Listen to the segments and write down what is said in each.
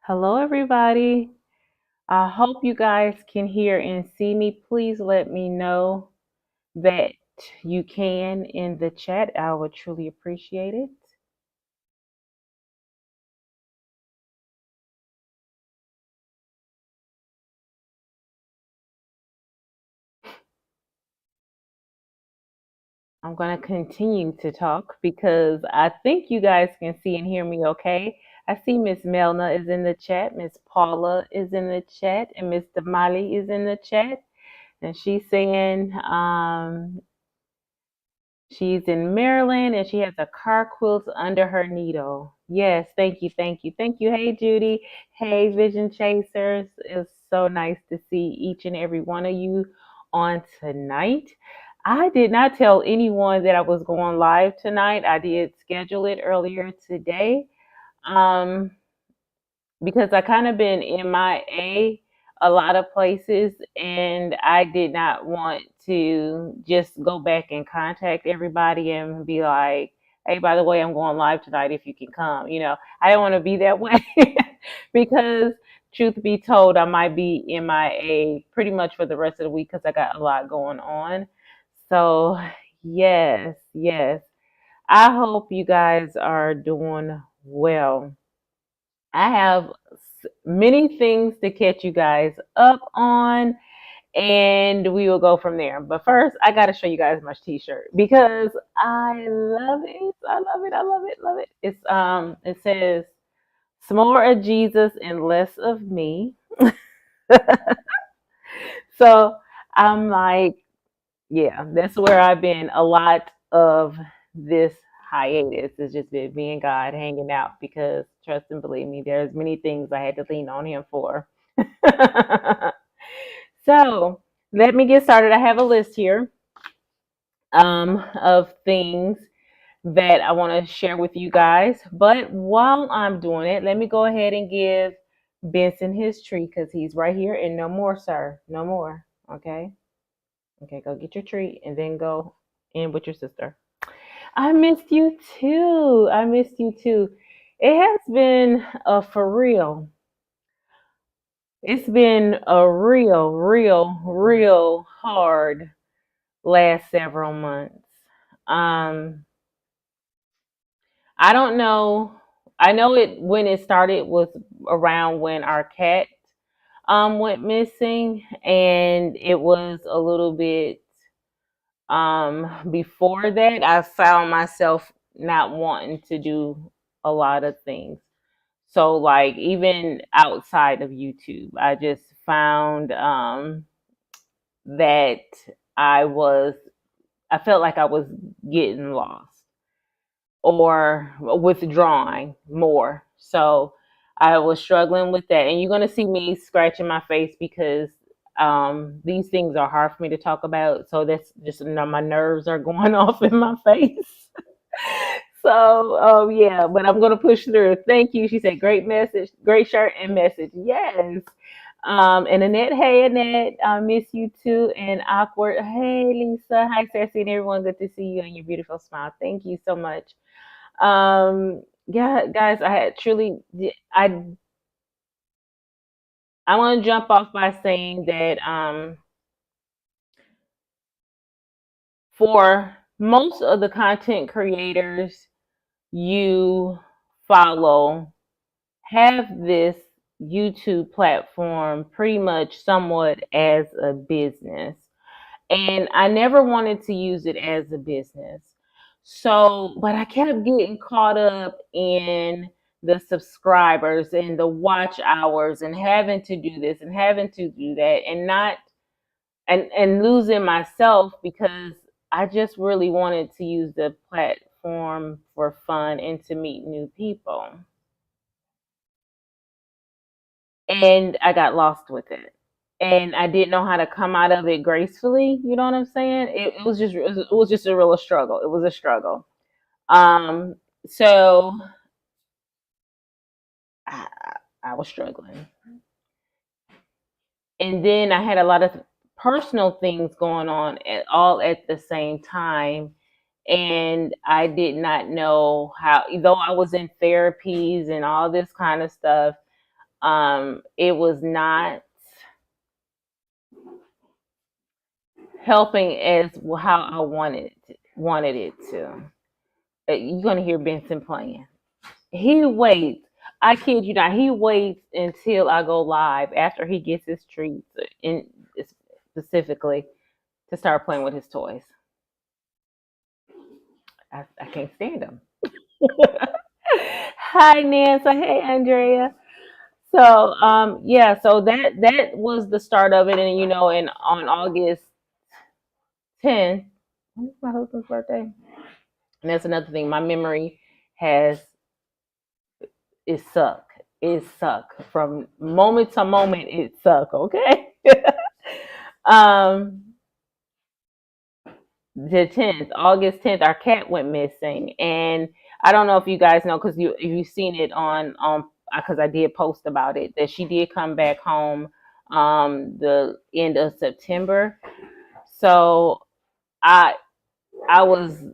Hello, everybody. I hope you guys can hear and see me. Please let me know that you can in the chat. I would truly appreciate it. I'm going to continue to talk because I think you guys can see and hear me okay. I see Miss Melna is in the chat, Miss Paula is in the chat, and Miss Damali is in the chat. And she's saying she's in Maryland and she has a car quilt under her needle. Yes, thank you, thank you, thank you. Hey, Judy. Hey, Vision Chasers. It's so nice to see each and every one of you on tonight. I did not tell anyone that I was going live tonight. I did schedule it earlier today. Um, because I kind of been MIA a lot of places and I did not want to just go back and contact everybody and be like, hey, by the way, I'm going live tonight if you can come. I don't want to be that way because truth be told, I might be MIA pretty much for the rest of the week because I got a lot going on. So, yes, yes. I hope you guys are doing well. I have many things to catch you guys up on, and we will go from there. But first, I got to show you guys my t-shirt because I love it. I love it. I love it. Love it. It says "Some more of Jesus and less of me." So I'm like, yeah, that's where I've been a lot of this hiatus. It's just been me and God hanging out because trust and believe me, there's many things I had to lean on him for. So let me get started. I have a list here of things that I want to share with you guys. But while I'm doing it, let me go ahead and give Benson his treat because he's right here and no more, sir. No more. Okay. Okay, go get your treat and then go in with your sister. I missed you too. I missed you too. It has been for real. It's been a real hard last several months. Um, I don't know. I know it when it started was around when our cat went missing, and it was a little bit before that. I found myself not wanting to do a lot of things. So like even outside of YouTube, I just found that I was I felt like I was getting lost or withdrawing more. So I was struggling with that. And you're going to see me scratching my face because these things are hard for me to talk about. So that's just my nerves are going off in my face. So, yeah, but I'm going to push through. Thank you. She said, great message, great shirt and message. Yes. And Annette, hey, Annette, I miss you too. And Awkward, hey, Lisa, hi, Sassy, and everyone. Good to see you and your beautiful smile. Thank you so much. Yeah, guys, I had truly, I want to jump off by saying that for most of the content creators you follow have this YouTube platform pretty much somewhat as a business. And I never wanted to use it as a business. So, but I kept getting caught up in the subscribers and the watch hours and having to do this and having to do that and not and losing myself because I just really wanted to use the platform for fun and to meet new people. And I got lost with it. And I didn't know how to come out of it gracefully. You know what I'm saying? It was just a real struggle. It was a struggle. Um, so I, I was struggling, and then I had a lot of personal things going on all at the same time, and I did not know how. Though I was in therapies and all this kind of stuff, it was not helping as how I wanted it to. You're gonna hear Benson playing. He waits. I kid you not. He waits until I go live after he gets his treats, in specifically to start playing with his toys. I can't stand him. Hi, Nancy. Hey, Andrea. So, yeah. So that was the start of it, and and on August 10th, when's my husband's birthday? And that's another thing. My memory has it suck. It suck from moment to moment. It suck. Okay. um, the 10th, August 10th, our cat went missing, and I don't know if you guys know because you've seen it on because I did post about it that she did come back home the end of September. So I I was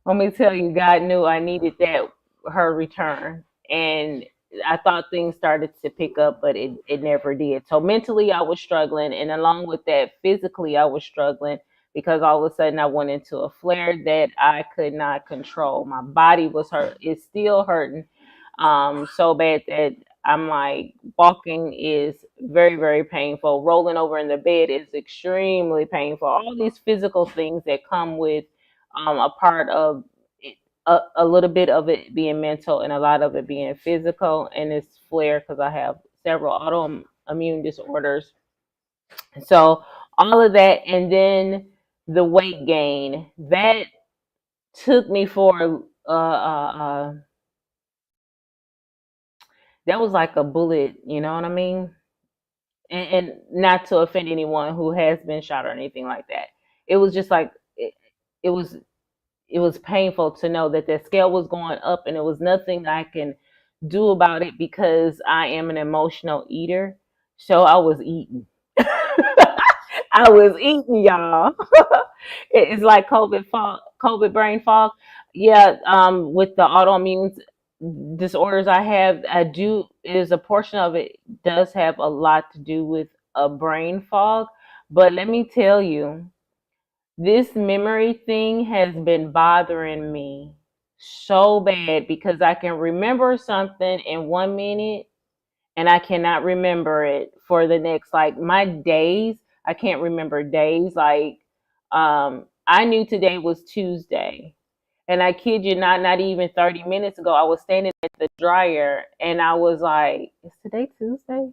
let me tell you, God knew I needed that her return, and I thought things started to pick up, but it never did. So mentally, I was struggling, and along with that, physically, I was struggling because all of a sudden I went into a flare that I could not control. My body was hurt; it's still hurting, so bad that I'm like walking is very very painful. Rolling over in the bed is extremely painful. All these physical things that come with a part of it, a little bit of it being mental and a lot of it being physical, and it's flare because I have several autoimmune disorders. So all of that, and then the weight gain that took me for that was like a bullet, you know what I mean? And not to offend anyone who has been shot or anything like that. It was just like it was it was painful to know that the scale was going up and it was nothing I can do about it because I am an emotional eater. So I was eating. I was eating, y'all. It's like COVID fog, COVID brain fog. Yeah, with the autoimmune disorders I have, I do is a portion of it does have a lot to do with a brain fog. But let me tell you, this memory thing has been bothering me so bad because I can remember something in 1 minute and I cannot remember it for the next, like, my days. I can't remember days. Like, I knew today was Tuesday. And I kid you not, not even 30 minutes ago, I was standing at the dryer and I was like, is today Tuesday?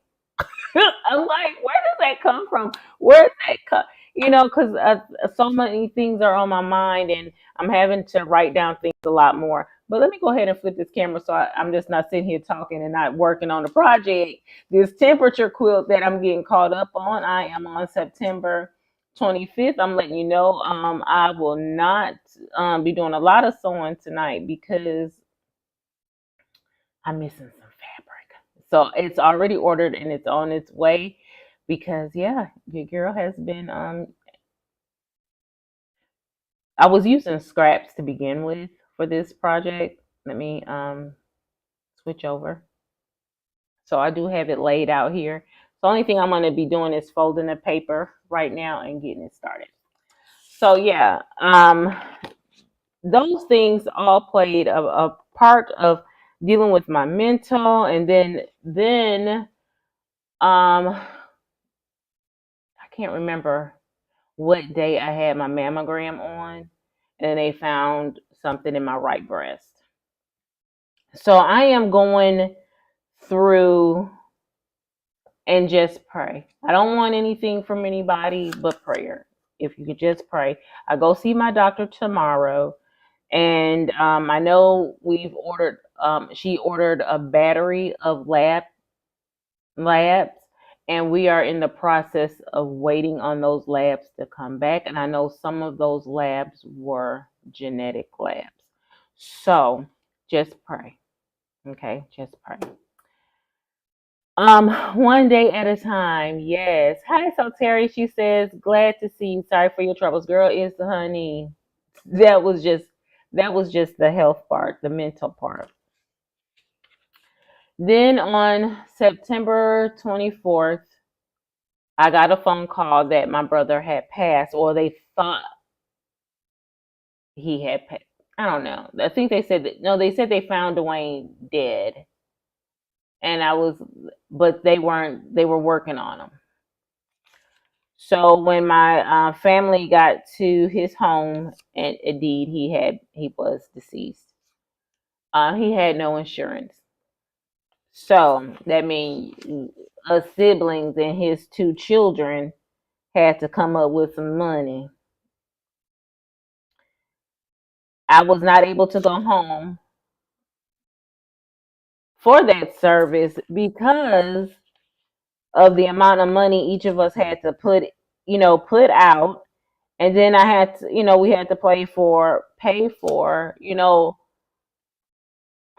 I'm like, where does that come from? Where's that come? Because so many things are on my mind, and I'm having to write down things a lot more. But let me go ahead and flip this camera so I'm just not sitting here talking and not working on the project. This temperature quilt that I'm getting caught up on, I am on September 25th. I'm letting you know, I will not be doing a lot of sewing tonight because I'm missing some fabric. So it's already ordered and it's on its way because yeah, your girl has been I was using scraps to begin with for this project. Let me switch over. So I do have it laid out here. The only thing I'm going to be doing is folding the paper right now and getting it started. So yeah, those things all played a part of dealing with my mental, and then I can't remember what day I had my mammogram on, and they found something in my right breast. So I am going through and just pray. I don't want anything from anybody but prayer. If you could just pray. I go see my doctor tomorrow, and I know we've ordered. She ordered a battery of labs, and we are in the process of waiting on those labs to come back. And I know some of those labs were genetic labs. So just pray. Okay, just pray. One day at a time. Yes. Hi, so Terry. She says, glad to see you. Sorry for your troubles. Girl, is the honey. That was just that was just the health part, the mental part. Then on September 24th, I got a phone call that my brother had passed, or they thought he had passed. I don't know. I think they said that, no, they said they found Dwayne dead. And but they were working on him. So when my family got to his home, and indeed he was deceased. He had no insurance. So that means us siblings and his two children had to come up with some money. I was not able to go home for that service because of the amount of money each of us had to put out. And then I had to, we had to pay for,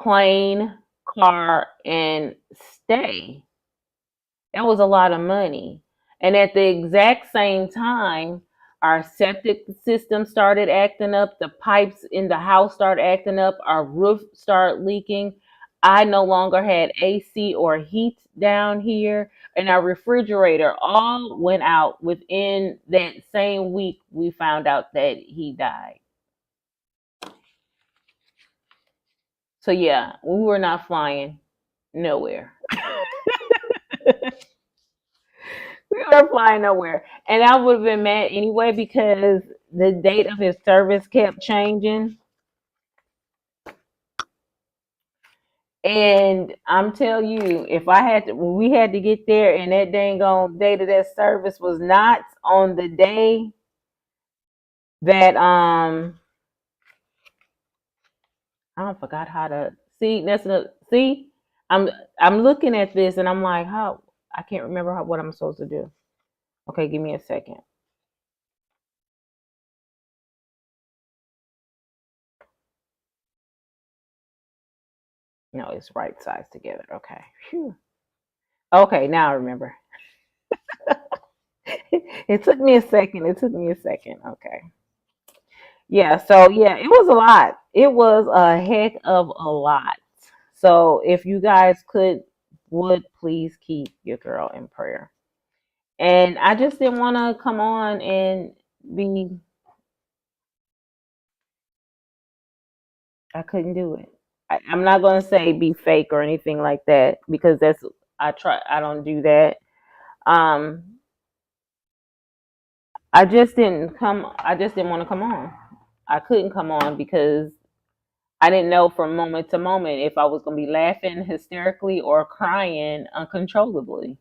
plane, car, and stay. That was a lot of money. And at the exact same time, our septic system started acting up, the pipes in the house started acting up, our roof started leaking. I no longer had AC or heat down here, and our refrigerator all went out within that same week. We found out that he died. So yeah, we were not flying nowhere. We were flying nowhere. And I would have been mad anyway because the date of his service kept changing. And I'm telling you, if I had to, when we had to get there and that dang on date of that service was not on the day that I don't forgot how to see. See. I'm I'm looking at this and I'm like, how I can't remember what I'm supposed to do. Okay, give me a second. No, it's right sides together. Okay. Phew. Okay, now I remember. It took me a second. It took me a second. Okay. Yeah, so yeah, it was a lot. It was a heck of a lot. So if you guys would please keep your girl in prayer. And I just didn't want to come on and be, I couldn't do it. I'm not going to say be fake or anything like that because I don't do that. Um, I just didn't want to come on. I couldn't come on because I didn't know from moment to moment if I was going to be laughing hysterically or crying uncontrollably.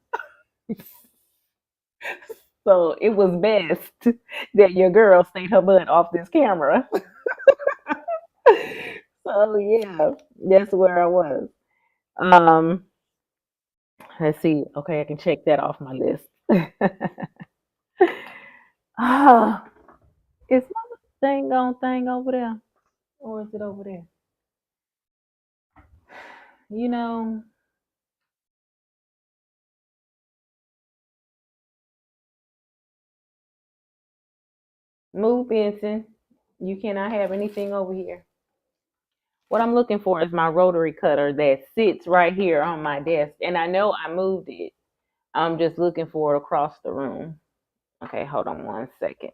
So it was best that your girl stayed her butt off this camera. So yeah, that's where I was. Um, let's see. Okay, I can check that off my list. Ah, is my thing over there, or is it over there? You know, move, Benson. You cannot have anything over here. What I'm looking for is my rotary cutter that sits right here on my desk, and I know I moved it. I'm just looking for it across the room. Okay, hold on one second.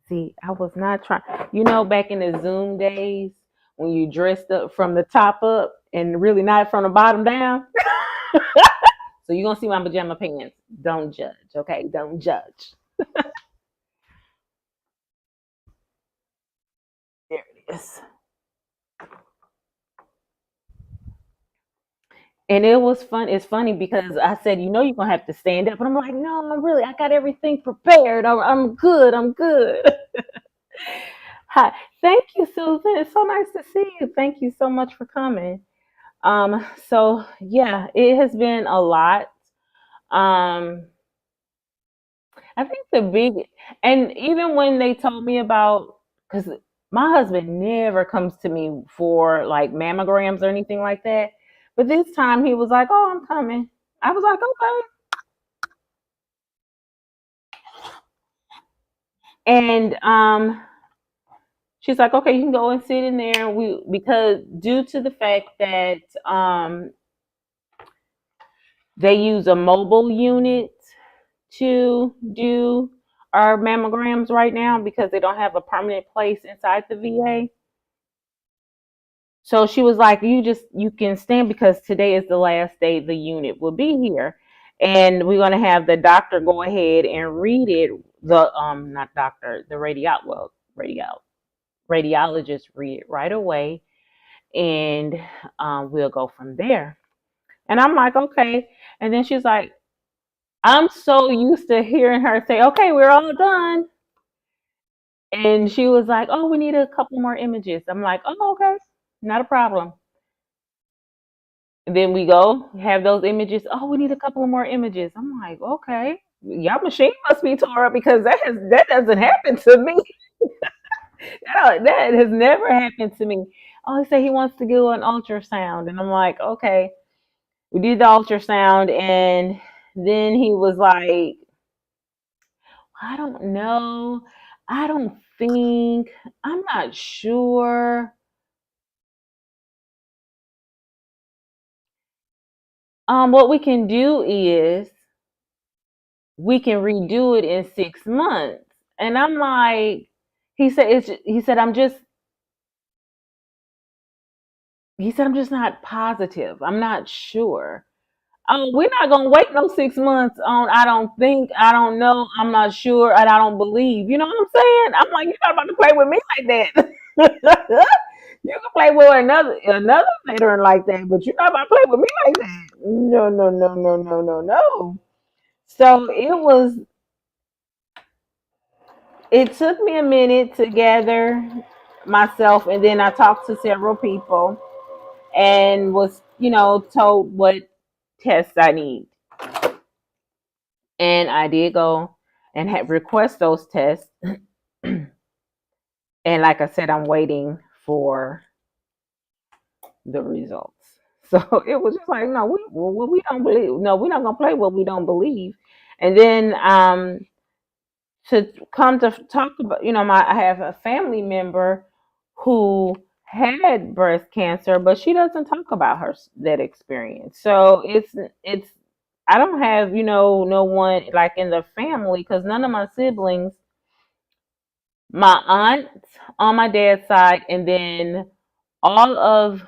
See, I was not trying. Back in the Zoom days when you dressed up from the top up and really not from the bottom down. So you're gonna see my pajama pants. Don't judge, okay? Don't judge. There it is. And it was fun. It's funny because I said, you're gonna have to stand up, and I'm like, no, I got everything prepared. I'm good. I'm good. Hi, thank you, Susan. It's so nice to see you. Thank you so much for coming. So yeah, it has been a lot. Um, I think the big, and even when they told me about, because my husband never comes to me for like mammograms or anything like that, but this time he was like, "Oh, I'm coming." I was like, "Okay," and she's like, "Okay, you can go and sit in there." We Because due to the fact that They use a mobile unit to do our mammograms right now because they don't have a permanent place inside the VA. So she was like, you can stand because today is the last day the unit will be here. And we're gonna have the doctor go ahead and read it. The not doctor, the radiologist read it right away, and we'll go from there. And I'm like, okay. And then she's like, I'm so used to hearing her say, okay, we're all done. And she was like, oh, we need a couple more images. I'm like, oh, okay, not a problem. And then we go have those images. Oh, we need a couple of more images. I'm like, okay, your machine must be tore up because that doesn't happen to me. That has never happened to me. Oh, he said he wants to do an ultrasound, and I'm like, okay. We did the ultrasound, and then he was like, I don't know. I don't think. I'm not sure. What we can do is we can redo it in 6 months. And I'm like, he said, I'm just not positive. I'm not sure. Oh, we're not gonna wait no 6 months on. I don't think. I don't know. I'm not sure, and I don't believe. You know what I'm saying? I'm like, you're not about to play with me like that. You can play with another veteran like that, but you're not about to play with me like that. No, no, no, no, no, no, no. So it took me a minute to gather myself, and then I talked to several people and was, told what tests I need. And I did go and had request those tests. And like I said, I'm waiting for the results. So it was just like, no, we don't believe. No, we're not gonna play what we don't believe. And then to come to talk about, I have a family member who had breast cancer, but she doesn't talk about that experience. So it's I don't have, no one like in the family because none of my siblings, my aunt on my dad's side, and then all of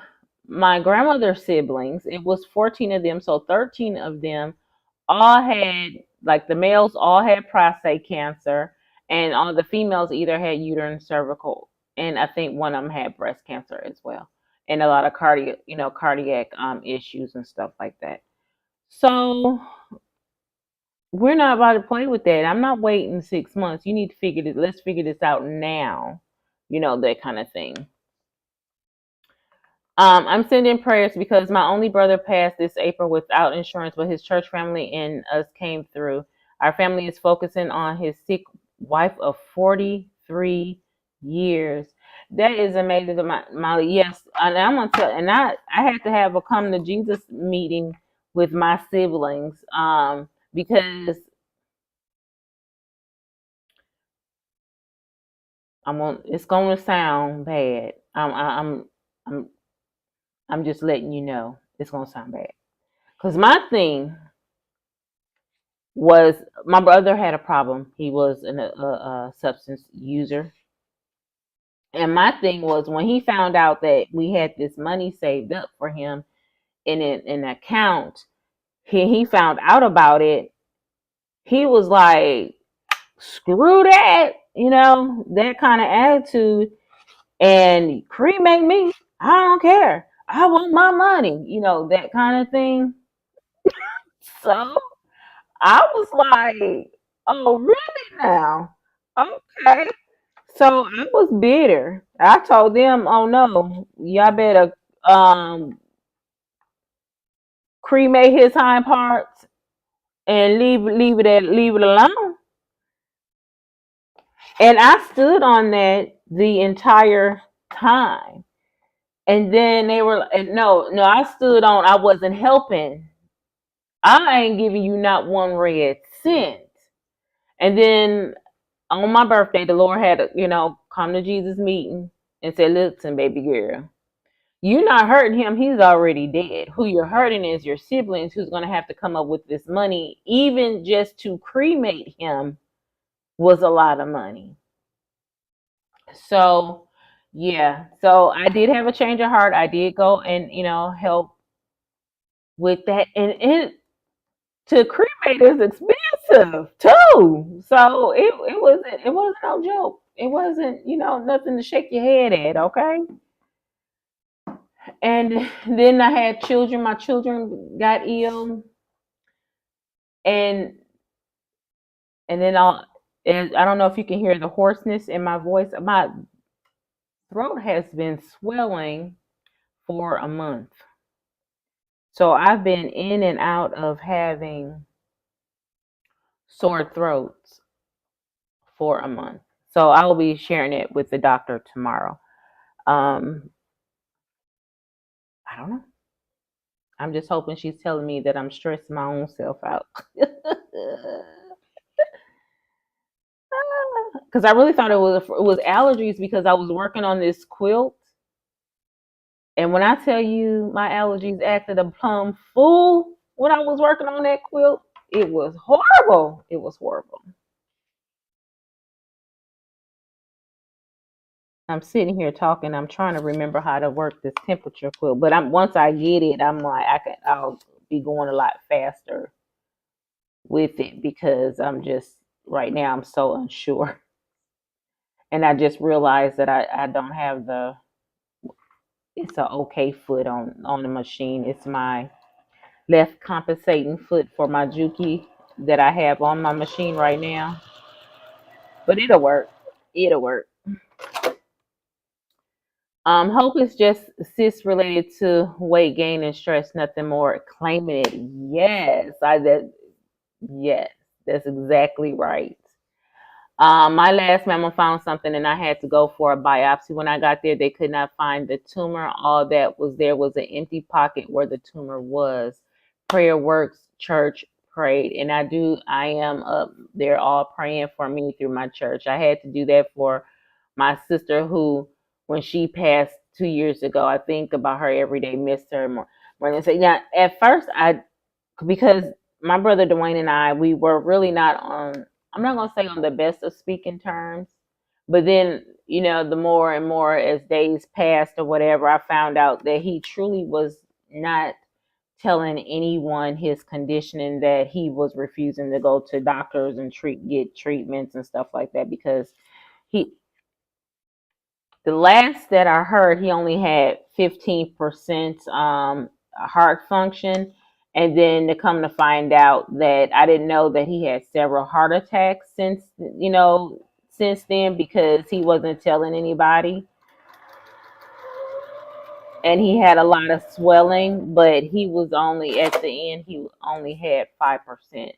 my grandmother's siblings, it was 14 of them, so 13 of them all had, like the males all had prostate cancer, and all the females either had uterine cervical, and I think one of them had breast cancer as well, and a lot of cardiac issues and stuff like that. So we're not about to play with that. I'm not waiting 6 months. You need to figure this. Let's figure this out now. That kind of thing. I'm sending prayers because my only brother passed this April without insurance, but his church family and us came through. Our family is focusing on his sick wife of 43 years. That is amazing. Yes, and I'm gonna tell, and I had to have a come to Jesus meeting with my siblings, because it's gonna sound bad. I'm I'm just letting you know it's gonna sound bad. Cause my thing was my brother had a problem. He was a substance user, and my thing was when he found out that we had this money saved up for him in an account. He found out about it. He was like, "Screw that," that kind of attitude. And cremate me, I don't care. I want my money, that kind of thing. So I was like, oh, really now? Okay. So I was bitter. I told them, oh no, y'all better um cremate his hind parts and leave it alone. And I stood on that the entire time. And then they were, and no, I stood on, I wasn't helping. I ain't giving you not one red cent. And then on my birthday, the Lord had, come to Jesus meeting and said, listen, baby girl, You're not hurting him. He's already dead. Who you're hurting is your siblings who's going to have to come up with this money. Even just to cremate him was a lot of money. So, yeah. So I did have a change of heart. I did go and, help with that. And to cremate is expensive too. So it wasn't no joke. It wasn't, nothing to shake your head at, okay? And then I had children. My children got ill, and then I don't know if you can hear the hoarseness in my voice. My throat has been swelling for a month. So I've been in and out of having sore throats for a month. So I'll be sharing it with the doctor tomorrow. Um, I don't know. I'm just hoping she's telling me that I'm stressing my own self out. Because I really thought it was allergies because I was working on this quilt. And when I tell you my allergies acted a plum fool when I was working on that quilt, it was horrible. It was horrible. I'm sitting here talking. I'm trying to remember how to work this temperature quilt, but once I get it, I'm like I'll be going a lot faster with it because I'm just right now I'm so unsure, and I just realized that I don't have it's a okay foot on the machine. It's my left compensating foot for my Juki that I have on my machine right now, but it'll work. It'll work. Hope is just cis related to weight gain and stress, nothing more. Claiming it. Yes, that's exactly right. My last mammal found something and I had to go for a biopsy. When I got there, they could not find the tumor. All that was there was an empty pocket where the tumor was. Prayer works, church prayed, and I am up there all praying for me through my church. I had to do that for my sister who, when she passed 2 years ago, I think about her every day, missed her more than say. Yeah, at first because my brother Dwayne and I, we were really not on, I'm not going to say on the best of speaking terms, but then, the more and more as days passed or whatever, I found out that he truly was not telling anyone his condition and that he was refusing to go to doctors and get treatments and stuff like that because he the last that I heard, he only had 15% heart function. And then to come to find out that I didn't know that he had several heart attacks since then because he wasn't telling anybody. And he had a lot of swelling, but he was only at the end, he only had 5%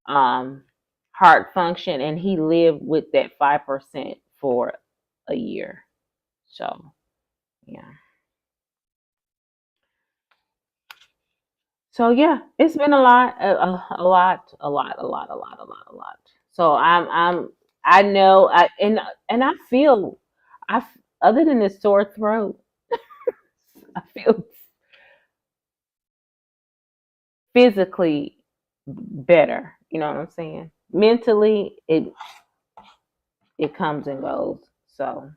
um, heart function, and he lived with that 5% for a year. So, yeah. So yeah, it's been a lot, a lot, a lot, a lot, a lot, a lot, a lot. So I know, and I feel, other than the sore throat, I feel physically better. You know what I'm saying? Mentally, it comes and goes. So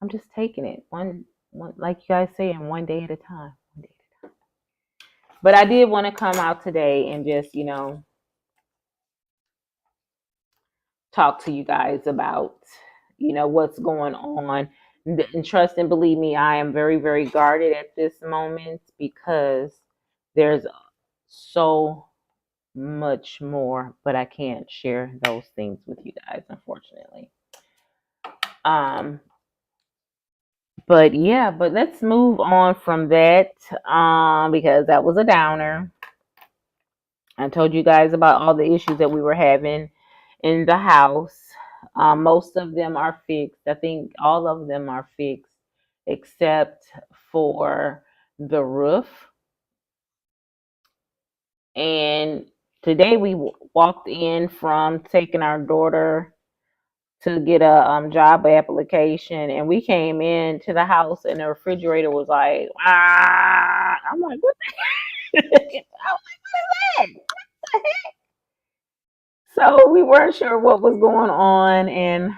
I'm just taking it one, like you guys say, in one day at a time. One day at a time. But I did want to come out today and just, talk to you guys about, what's going on. And trust and believe me, I am very, very guarded at this moment because there's so much more, but I can't share those things with you guys, unfortunately. Um, but yeah, but let's move on from that, because that was a downer. I told you guys about all the issues that we were having in the house. Most of them are fixed. I think all of them are fixed except for the roof. And today we walked in from taking our daughter to get a job application, and we came in to the house, and the refrigerator was like, ah. I'm like, what the heck? I was like, what is that? So we weren't sure what was going on, and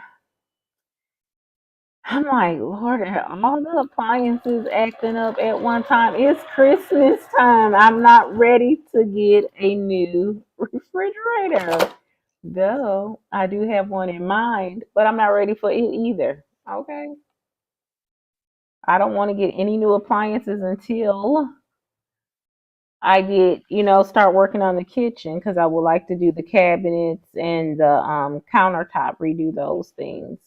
I'm like, Lord, are all the appliances acting up at one time? It's Christmas time. I'm not ready to get a new refrigerator. Though I do have one in mind, but I'm not ready for it either. Okay. I don't want to get any new appliances until I get, start working on the kitchen because I would like to do the cabinets and the countertop, redo those things.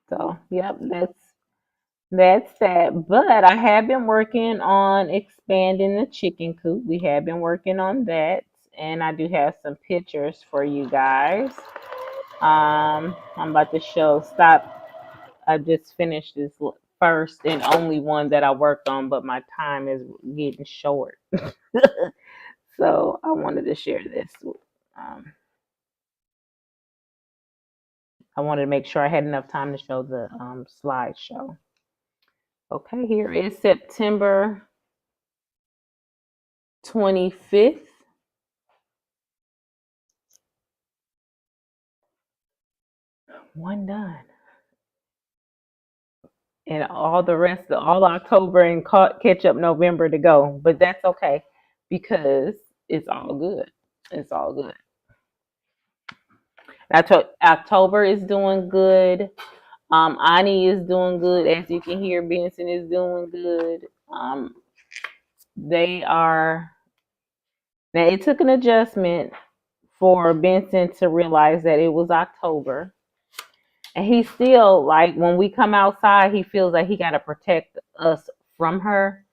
So, yep, that's that. But I have been working on expanding the chicken coop. We have been working on that, and I do have some pictures for you guys. I'm about to show. Stop. I just finished this first and only one that I worked on, but my time is getting short. So I wanted to share this. Um, I wanted to make sure I had enough time to show the slideshow. Okay, here is September 25th. One done. And all the rest, all October and catch up November to go. But that's okay because it's all good. It's all good. October is doing good. Ani is doing good. As you can hear, Benson is doing good. They are now. It took an adjustment for Benson to realize that it was October, and he still like when we come outside, he feels like he got to protect us from her,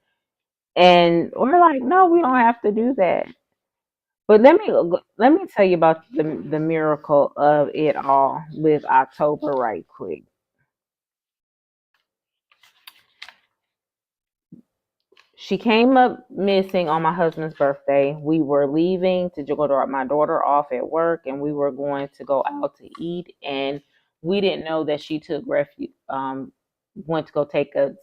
and we're like, no, we don't have to do that. But let me tell you about the miracle of it all with October right quick. She came up missing on my husband's birthday. We were leaving to go drop my daughter off at work, and we were going to go out to eat. And we didn't know that she took refuge, went to go take a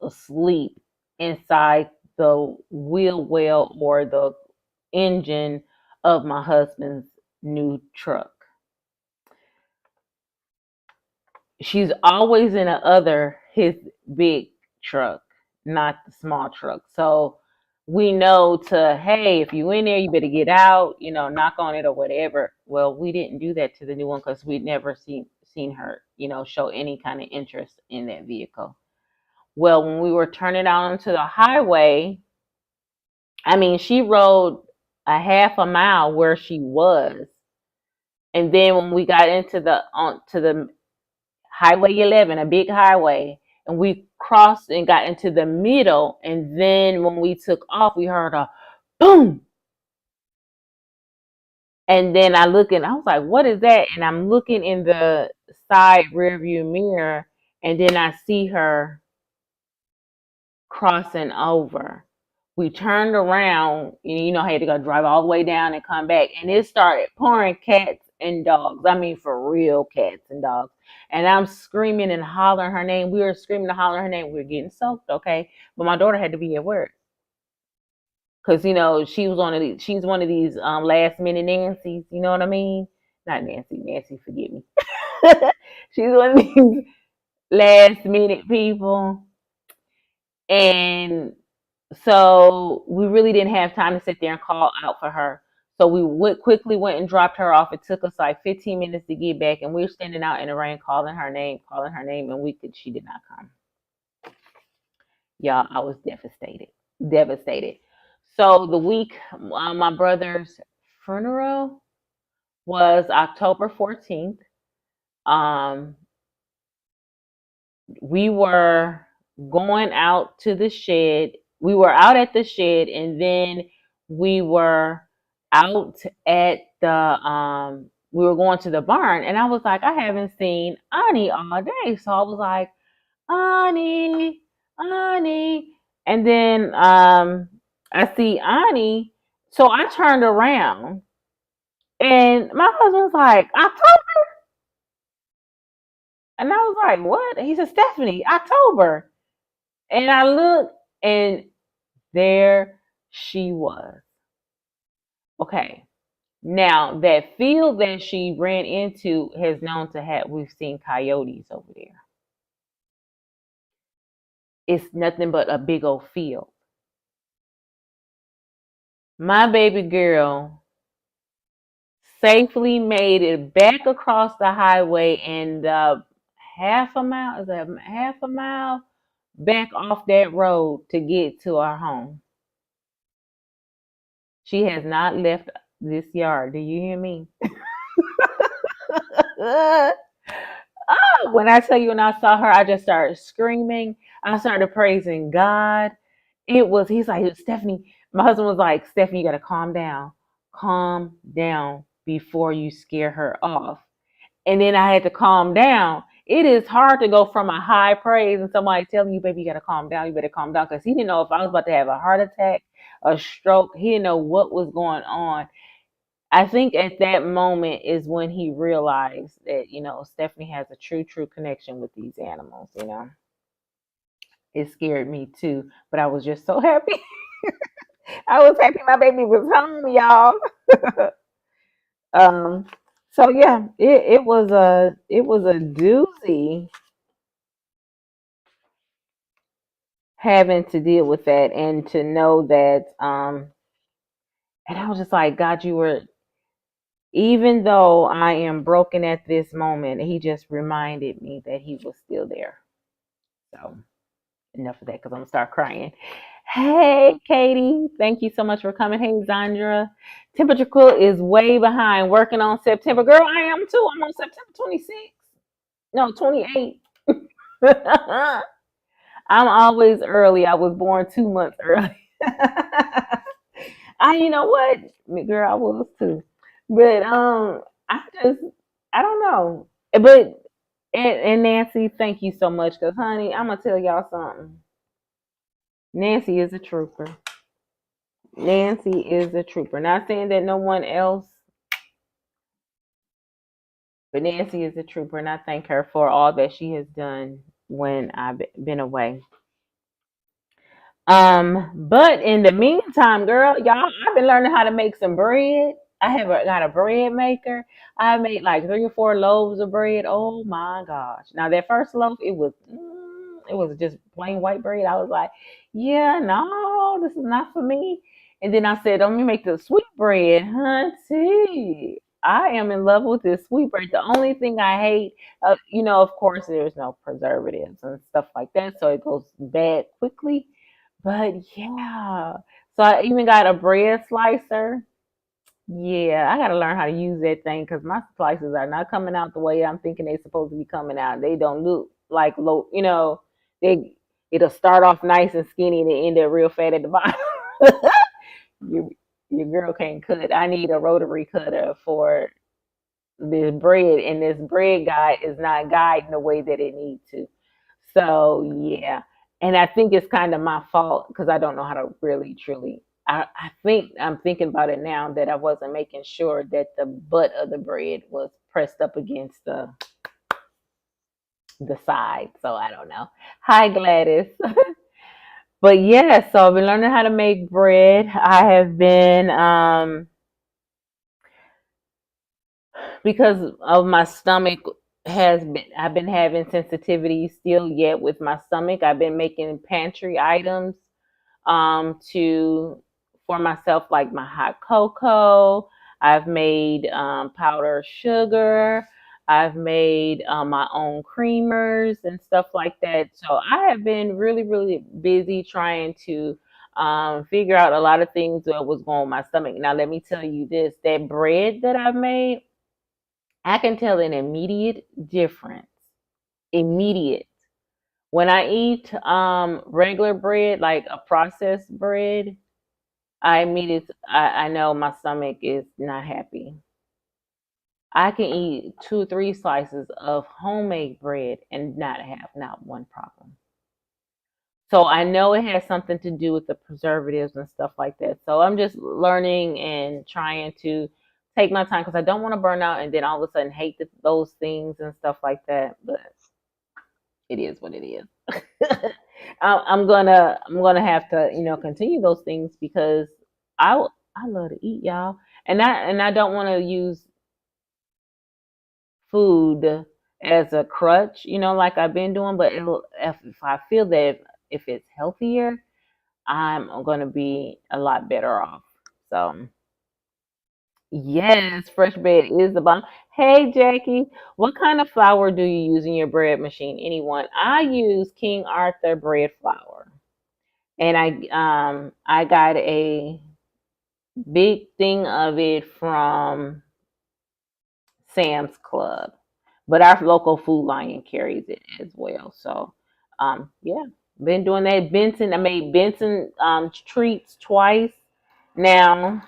sleep inside the wheel well or the engine of my husband's new truck. She's always in his big truck, not the small truck. So we know hey, if you in there, you better get out, knock on it or whatever. Well, we didn't do that to the new one because we'd never seen her, show any kind of interest in that vehicle. Well, when we were turning out onto the highway, I mean, she rode a half a mile where she was. And then when we got into the Highway 11, a big highway, and we crossed and got into the middle. And then when we took off, we heard a boom. And then I look and I was like, what is that? And I'm looking in the side rear view mirror, and then I see her crossing over. We turned around, and I had to go drive all the way down and come back. And it started pouring cats and dogs. I mean, for real cats and dogs. And I'm screaming and hollering her name. We were screaming and hollering her name. We were getting soaked, okay? But my daughter had to be at work. Because, she's one of these last minute Nancy's, you know what I mean? Not Nancy. Nancy, forgive me. She's one of these last minute people. And so we really didn't have time to sit there and call out for her. So we quickly went and dropped her off. It took us like 15 minutes to get back, and we were standing out in the rain calling her name, and she did not come. Y'all, I was devastated. So the week my brother's funeral was October 14th. We were going out to the shed. We were out at the shed, and then we were out at we were going to the barn, and I was like, I haven't seen Ani all day. So I was like, Ani. And then I see Ani. So I turned around and my husband was like, October? And I was like, what? He said, Stephanie, October. And I looked and there she was. Okay. Now that field that she ran into has known to have we've seen coyotes over there. It's nothing but a big old field. My baby girl safely made it back across the highway and half a mile, is that half a mile back off that road to get to our home. She has not left this yard. Do you hear me? When I tell you, when I saw her, I just started screaming. I started praising God. He's like, Stephanie, my husband was like, Stephanie, you got to calm down. Calm down before you scare her off. And then I had to calm down. It is hard to go from a high praise and somebody telling you, baby, you got to calm down. You better calm down. Because he didn't know if I was about to have a heart attack, a stroke. He didn't know what was going on. I think at that moment is when he realized that, Stephanie has a true connection with these animals. It scared me too, but I was just so happy. I was happy my baby was home, y'all. um, so yeah, it was a doozy having to deal with that and to know that and I was just like, God, you were, even though I am broken at this moment, he just reminded me that he was still there. So enough of that because I'm gonna start crying. Hey, Katie, thank you so much for coming. Hey, Zandra, Temperature Quilt is way behind working on September. Girl, I am too. I'm on September 26th. No, 28th. I'm always early. I was born 2 months early. You know what, girl, I was too. But I just, I don't know. But and Nancy, thank you so much, cause honey, I'm gonna tell y'all something. Nancy is a trooper. Nancy is a trooper. Not saying that no one else, but Nancy is a trooper, and I thank her for all that she has done when I've been away. But in the meantime, girl, y'all, I've been learning how to make some bread. I have got a bread maker. I made like 3 or 4 loaves of bread. Oh my gosh! Now that first loaf, it was just plain white bread. I was like, yeah, no, this is not for me. And then I said, let me make the sweet bread, hunty. I am in love with this sweet bread. The only thing I hate, of course, there's no preservatives and stuff like that, so it goes bad quickly. But yeah, so I even got a bread slicer. Yeah, I gotta learn how to use that thing because my slices are not coming out the way I'm thinking they're supposed to be coming out. They don't look like they it'll start off nice and skinny and then end up real fat at the bottom. your, your girl can't cut. I need a rotary cutter for this bread, and this bread guide is not guiding the way that it needs to. So yeah, and I think it's kind of my fault because I don't know how to really truly. I think I'm thinking about it now that I wasn't making sure that the butt of the bread was pressed up against the side. So I don't know. Hi Gladys. But yeah, so I've been learning how to make bread. I have been because of my stomach I've been having sensitivity still yet with my stomach. I've been making pantry items to for myself, like my hot cocoa. I've made powdered sugar. I've made my own creamers and stuff like that. So I have been really, really busy trying to figure out a lot of things that was going on with my stomach. Now, let me tell you this: that bread that I've made, I can tell an immediate difference. Immediate. When I eat regular bread, like a processed bread, I know my stomach is not happy. I can eat 2 or 3 slices of homemade bread and not have not one problem. So I know it has something to do with the preservatives and stuff like that. So I'm just learning and trying to take my time because I don't want to burn out and then all of a sudden hate those things and stuff like that. But it is what it is. I'm gonna have to continue those things because I love to eat, y'all, and I don't want to use food as a crutch, like I've been doing. But if I feel that if it's healthier, I'm gonna be a lot better off. So yes, fresh bread is the bomb. Hey Jackie, what kind of flour do you use in your bread machine? Anyone? I use King Arthur bread flour, and I got a big thing of it from Sam's Club, but our local Food Lion carries it as well. So yeah, been doing that. Benson, I made Benson treats twice now.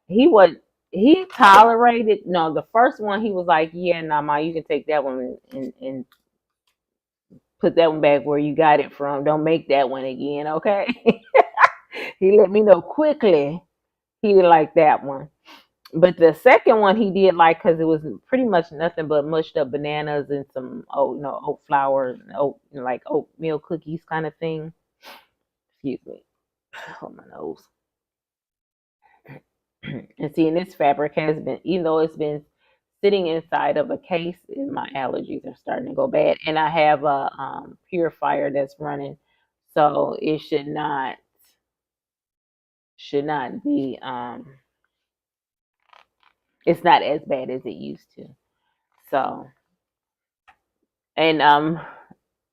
He was he tolerated. No, the first one he was like, yeah, nah, ma, you can take that one and put that one back where you got it from. Don't make that one again, okay? He let me know quickly he didn't like that one. But the second one he did like because it was pretty much nothing but mushed up bananas and some oat flour, and oat like oatmeal cookies kind of thing. Excuse me, oh my nose. And see, and this fabric has been, even though it's been sitting inside of a case, and my allergies are starting to go bad. And I have a purifier that's running, so it should not be it's not as bad as it used to. So, and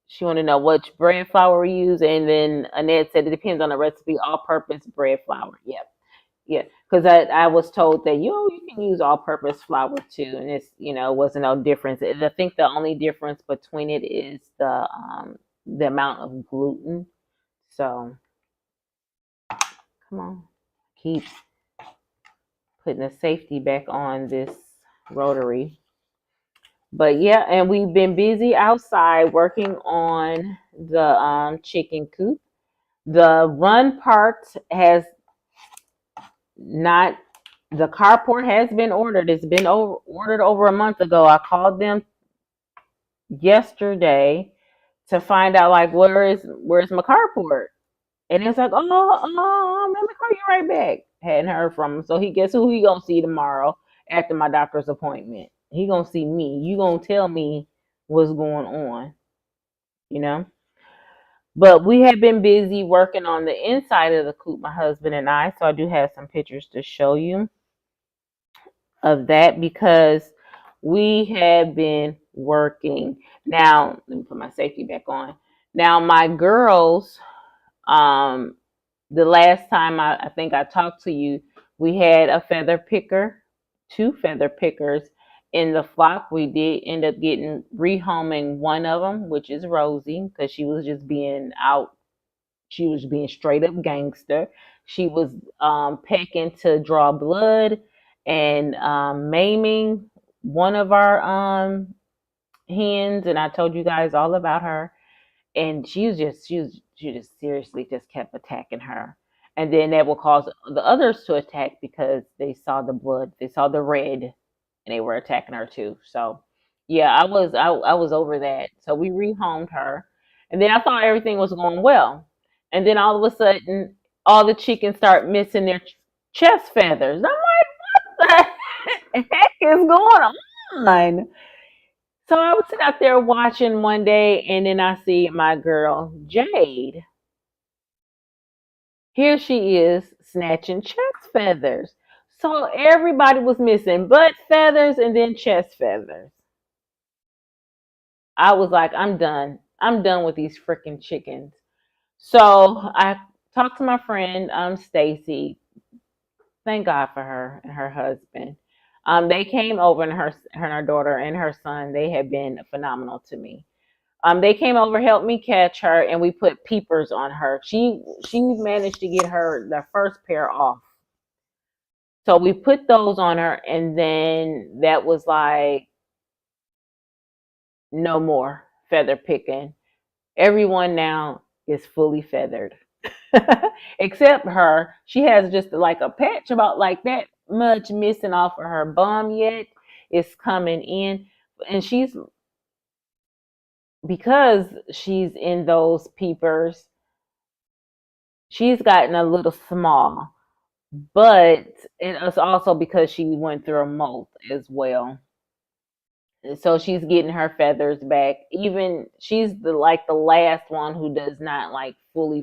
she wanted to know which bread flour we use, and then Annette said it depends on the recipe. All-purpose bread flour. Yep. Yeah, because I was told that you can use all-purpose flour too, and it's wasn't no difference. I think the only difference between it is the amount of gluten. So come on, keep putting the safety back on this rotary. But yeah, and we've been busy outside working on the chicken coop. The run part has not the carport has been ordered. It's been ordered over a month ago. I called them yesterday to find out like where's my carport, and it's like let me call you right back. Hadn't heard from him, so he guess who he gonna see tomorrow after my doctor's appointment. He gonna see me. You gonna tell me what's going on, you know. But we have been busy working on the inside of the coop, my husband and I. So I do have some pictures to show you of that because we have been working. Now, let me put my safety back on. Now, my girls, um, the last time I think I talked to you, we had a feather picker, two feather pickers in the flock. We did end up getting rehoming one of them, which is Rosie, because she was just being out. She was being straight up gangster. She was pecking to draw blood and maiming one of our hens, and I told you guys all about her. And she just seriously just kept attacking her, and then that will cause the others to attack because they saw the blood, they saw the red, and they were attacking her too. So yeah, I was over that. So we rehomed her, and then I thought everything was going well, and then all of a sudden all the chickens start missing their chest feathers. I'm like, what the heck is going on? So I was sitting out there watching one day, and then I see my girl Jade. Here she is snatching chest feathers. So everybody was missing butt feathers and then chest feathers. I was like, I'm done. I'm done with these freaking chickens. So I talked to my friend Stacy. Thank God for her and her husband. They came over, and her daughter and her son, they have been phenomenal to me. They came over, helped me catch her, and we put peepers on her. She managed to get her the first pair off. So we put those on her, and then that was like no more feather picking. Everyone now is fully feathered. Except her. She has just like a patch about like that much missing off of her bum yet. It's coming in. And she's, because she's in those peepers, she's gotten a little small. But it's also because she went through a molt as well. So she's getting her feathers back. Even she's the last one who does not like fully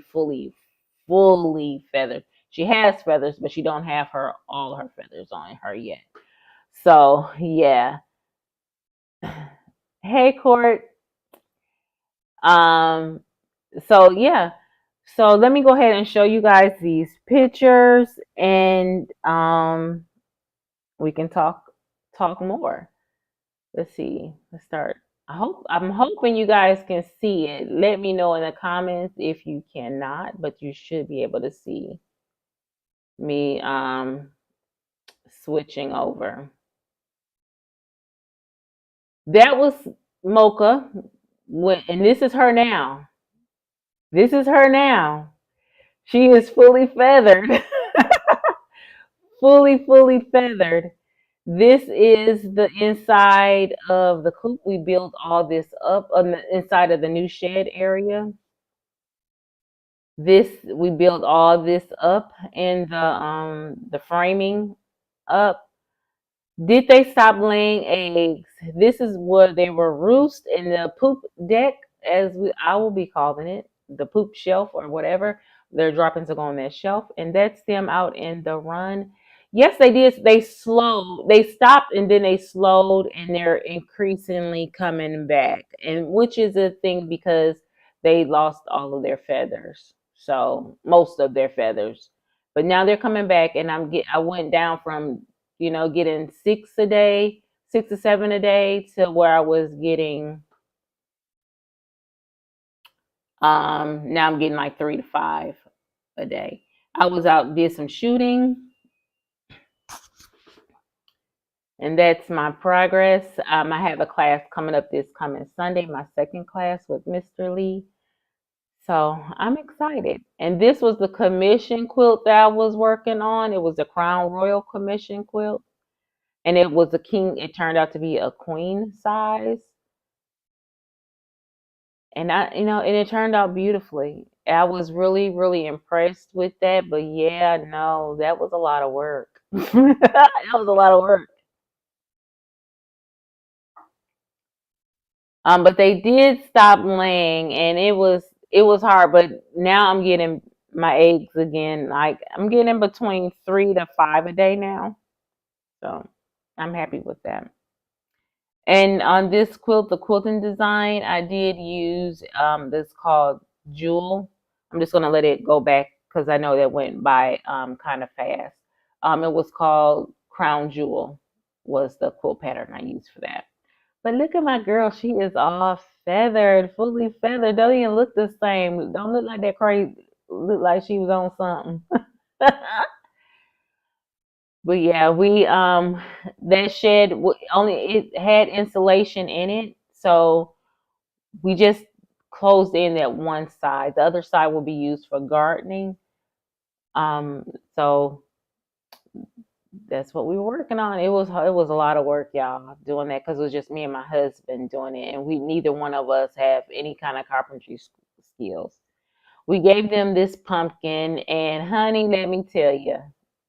feathered. She has feathers, but she don't have her all her feathers on her yet. So yeah. Hey Court. Um so yeah. So let me go ahead and show you guys these pictures, and we can talk more. Let's see. Let's start. I'm hoping you guys can see it. Let me know in the comments if you cannot, but you should be able to see me switching over. That was Mocha, and this is her now. This is her now. She is fully feathered. Fully feathered. This is the inside of the coop. We built all this up on the inside of the new shed area. This we built all this up in the framing up. Did they stop laying eggs? This is where they were roost in the poop deck, as I will be calling it, the poop shelf or whatever. Their droppings are on that shelf, and that's them out in the run. Yes, they did. They slowed. They stopped and then they slowed, and they're increasingly coming back, and which is a thing because they lost all of their feathers, so most of their feathers. But now they're coming back, and I went down from getting 6 a day, 6 to 7 a day, to where I was getting now I'm getting like 3 to 5 a day. I was out, did some shooting, and that's my progress. I have a class coming up this coming Sunday, my second class with Mr. Lee. So I'm excited. And this was the commission quilt that I was working on. It was a Crown Royal commission quilt. And it was a king, it turned out to be a queen size. And and it turned out beautifully. I was really, really impressed with that. But yeah, no, that was a lot of work. That was a lot of work. But they did stop laying, and it was hard. But now I'm getting my eggs again. Like I'm getting between 3 to 5 a day now. So I'm happy with that. And on this quilt, the quilting design, I did use this called Jewel. I'm just gonna let it go back because I know that went by kind of fast. It was called Crown Jewel was the quilt pattern I used for that. But look at my girl, she is all feathered, fully feathered. Don't even look the same. Don't look like that crazy. Look like she was on something. But yeah, we that shed only it had insulation in it, so we just closed in that one side. The other side will be used for gardening. So that's what we were working on. It was a lot of work, y'all, doing that because it was just me and my husband doing it, and we neither one of us have any kind of carpentry skills. We gave them this pumpkin, and honey, let me tell you,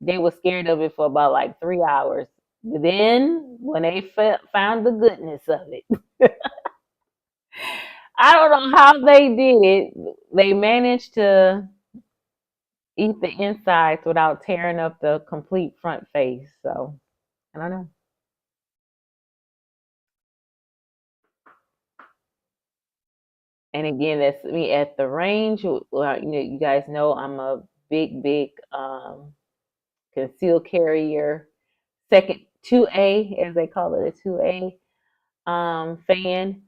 they were scared of it for about like 3 hours. But then, when they found the goodness of it, I don't know how they did it. They managed to eat the insides without tearing up the complete front face. So, I don't know. And again, that's me at the range. Well, you guys know I'm a big concealed carrier, second 2A, as they call it, a 2A fan.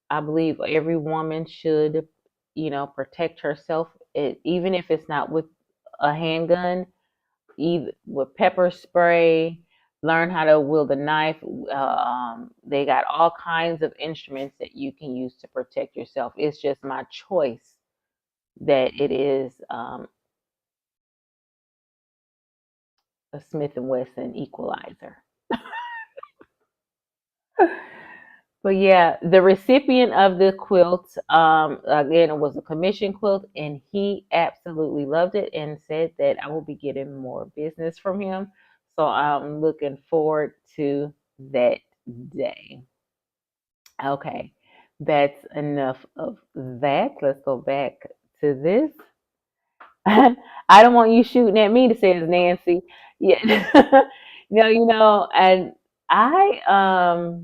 I believe every woman should, protect herself, even if it's not with a handgun, either with pepper spray, learn how to wield a knife. They got all kinds of instruments that you can use to protect yourself. It's just my choice that it is a Smith and Wesson equalizer. But yeah, the recipient of the quilt, again, it was a commission quilt, and he absolutely loved it and said that I will be getting more business from him. So I'm looking forward to that day. Okay, that's enough of that. Let's go back to this. I don't want you shooting at me to say it's Nancy. Yeah. No, and I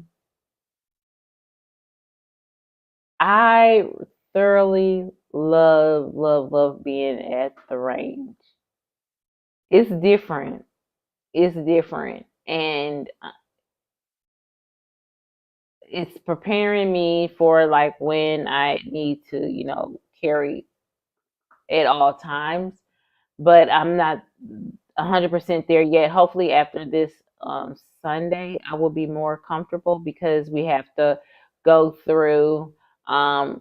I thoroughly love, love, love being at the range. It's different. It's different. And it's preparing me for like when I need to, carry at all times. But I'm not 100% there yet. Hopefully, after this Sunday, I will be more comfortable because we have to go through, um,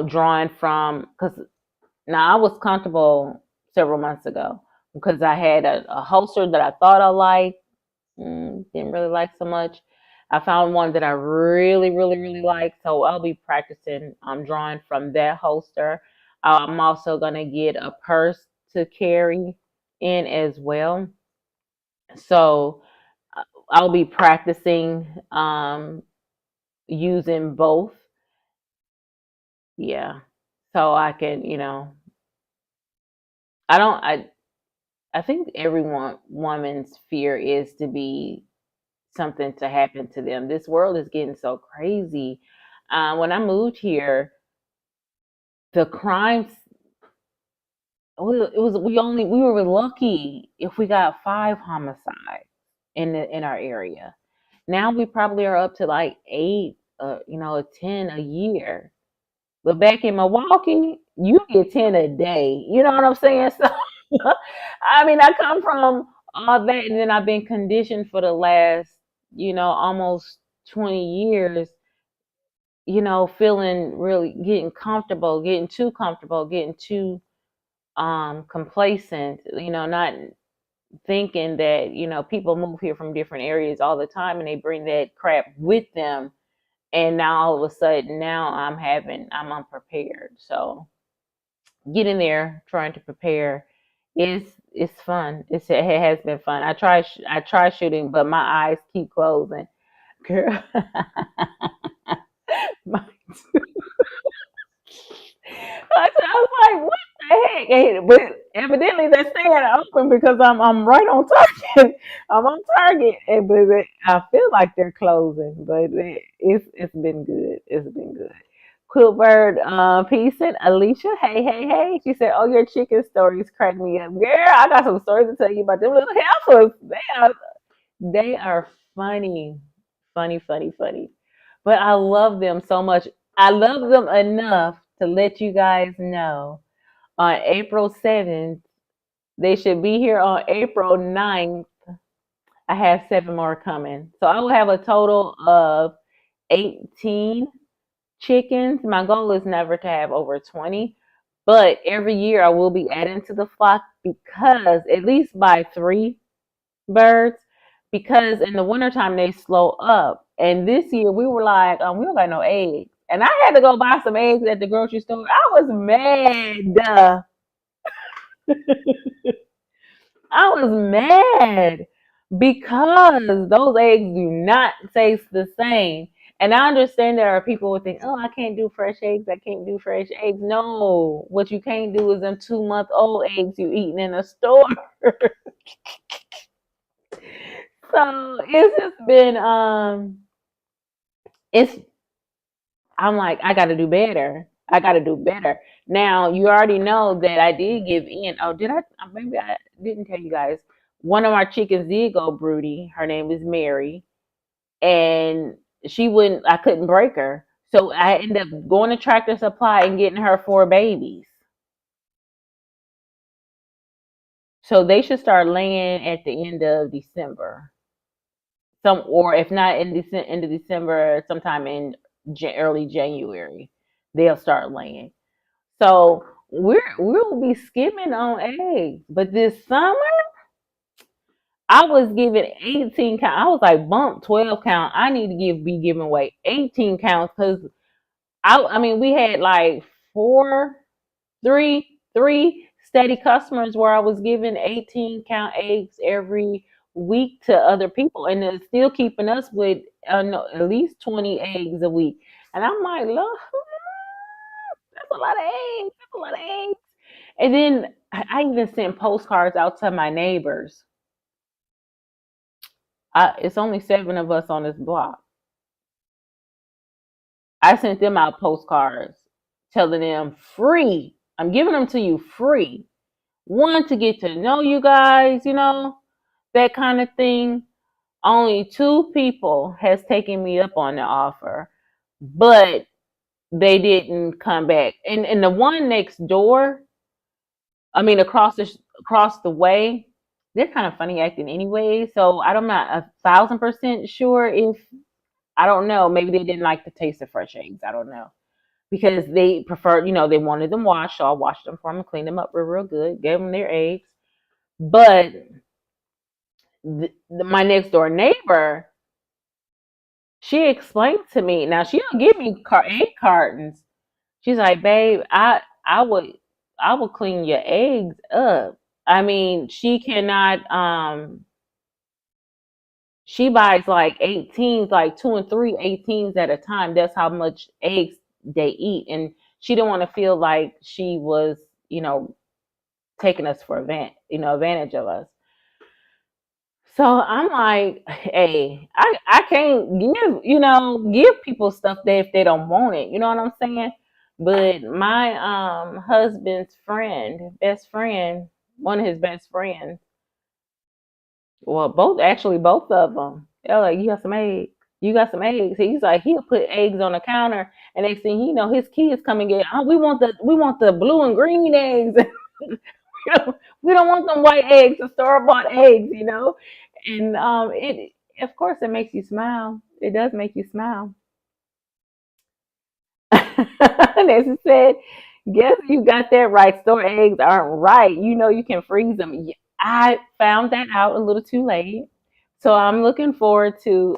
drawing from, because now I was comfortable several months ago because I had a holster that I thought I liked, didn't really like so much. I found one that I really, really, really like, so I'll be practicing drawing from that holster. I'm also gonna get a purse to carry in as well. So I'll be practicing using both. Yeah. So I can, I don't I think everyone woman's fear is to be something to happen to them. This world is getting so crazy. When I moved here, the crimes, it was we were lucky if we got 5 homicides in our area. Now we probably are up to like 8, 10 a year. But back in Milwaukee, you get 10 a day. You know what I'm saying? So, I mean, I come from all that, and then I've been conditioned for the last, almost 20 years, feeling really getting comfortable, getting too complacent, not thinking that, people move here from different areas all the time and they bring that crap with them. And now all of a sudden, now I'm unprepared. So getting there, trying to prepare it's fun. It has been fun. I try shooting, but my eyes keep closing. Girl, my I was like, what the heck? But evidently they're staying open because I'm right on target. I'm on target, but I feel like they're closing. But it's been good. It's been good. Quiltbird, peace and Alicia. Hey, hey, hey. She said, "Oh, your chicken stories crack me up, girl. I got some stories to tell you about them little heifers. They are funny, funny, funny, funny. But I love them so much. I love them enough to let you guys know on April 7th, they should be here on April 9th. I have 7 more coming. So I will have a total of 18 chickens. My goal is never to have over 20, but every year I will be adding to the flock because at least by 3 birds, because in the wintertime they slow up. And this year we were like, we don't got no eggs. And I had to go buy some eggs at the grocery store. I was mad. I was mad because those eggs do not taste the same. And I understand there are people who think, oh, I can't do fresh eggs. I can't do fresh eggs. No, what you can't do is them 2-month-old eggs you eating in a store. So it's just been it's I'm like, I gotta do better. I gotta do better. Now you already know that I did give in. Oh, did I? Maybe I didn't tell you guys. One of our chickens did go broody. Her name is Mary, and she wouldn't. I couldn't break her, so I ended up going to Tractor Supply and getting her 4 babies. So they should start laying at the end of December. some, or if not in end of December, sometime in early January, they'll start laying. So we'll be skimming on eggs. But this summer, I was giving 18 count. I was like, bump 12 count. I need to be giving away 18 counts because I mean we had like four, three steady customers where I was giving 18 count eggs every week to other people, and it's still keeping us with no, at least 20 eggs a week. And I'm like, look, that's a lot of eggs. That's a lot of eggs. And then I even sent postcards out to my neighbors. It's only seven of us on this block. I sent them out postcards telling them free. I'm giving them to you free. One, to get to know you guys, that kind of thing. Only two people has taken me up on the offer, but they didn't come back. And the one next door, I mean across the way, they're kind of funny acting anyway. So I'm not 1,000% sure if I don't know. Maybe they didn't like the taste of fresh eggs. I don't know because they preferred, they wanted them washed. So I washed them for them, cleaned them up real good, gave them their eggs. But my next door neighbor, she explained to me. Now she don't give me egg cartons. She's like, babe, I would clean your eggs up. I mean, she cannot. She buys like 18s, like two and three 18s at a time. That's how much eggs they eat, and she didn't want to feel like she was, taking us for advantage of us. So I'm like, hey, I can't give people stuff if they don't want it. You know what I'm saying? But my husband's best friend, one of his best friends, well, both of them, they're like, you got some eggs. You got some eggs. He's like, he'll put eggs on the counter, and next thing you know, his kids come and get, oh, we want the blue and green eggs. We don't want them white eggs, the store bought eggs. And it of course it makes you smile. It does make you smile. As I said, guess you got that right. Store eggs aren't right. You can freeze them. I found that out a little too late. So I'm looking forward to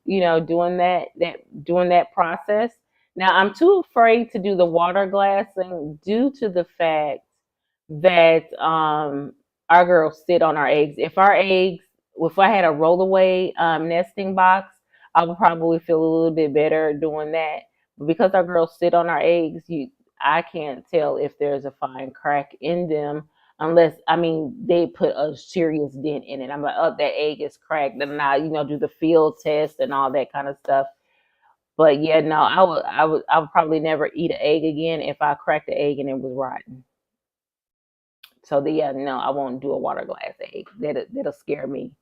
doing that process. Now I'm too afraid to do the water glassing due to the fact that our girls sit on our eggs. If I had a rollaway nesting box, I would probably feel a little bit better doing that. But because our girls sit on our eggs, I can't tell if there's a fine crack in them unless, I mean, they put a serious dent in it. I'm like, oh, that egg is cracked, and I, do the field test and all that kind of stuff. But yeah, no, I would probably never eat an egg again if I cracked the egg and it was rotten. So yeah, no, I won't do a water glass egg. That'll scare me.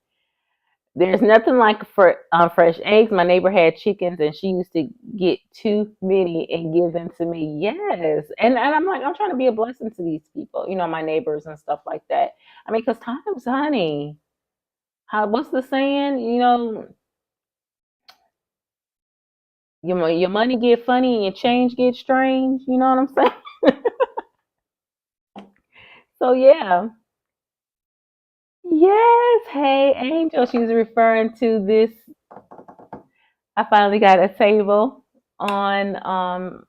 There's nothing like for fresh eggs. My neighbor had chickens, and she used to get too many and give them to me. Yes, and I'm like, I'm trying to be a blessing to these people, my neighbors and stuff like that. I mean, cause times, honey, what's the saying? Your money get funny and your change get strange. You know what I'm saying? So yeah. Yes, hey Angel. She's referring to this. I finally got a table on